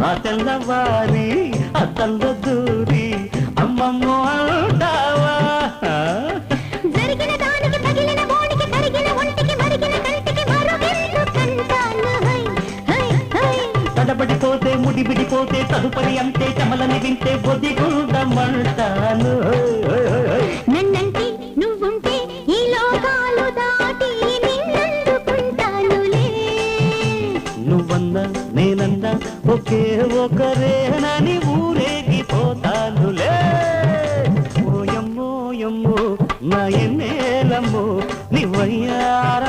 ఆ తెల్లవారి అద్దంలో దూరి అమ్మమ్మో అంటావా జరిగిన దానికి తగిలిన బోడికి కరిగిన ఒంటికి మరిగిన కంటికి మరుగెందుకంటాను తడబడిపోతే ముడి విడిపోతే తదుపరి అంతే చెమలని వింటే బొదిగుండమంటాను నన్నంటే నువ్వుంటే ఈ లోకాలు దాటి నిన్నందుకుంటానులే నువ్వన్నా నేనన్నా ఒకే ఒకరేనని ఊరేగిపోతానులే ఓయమ్మో యమ్మో నా ఎన్నేలమ్మో నీ వయ్యార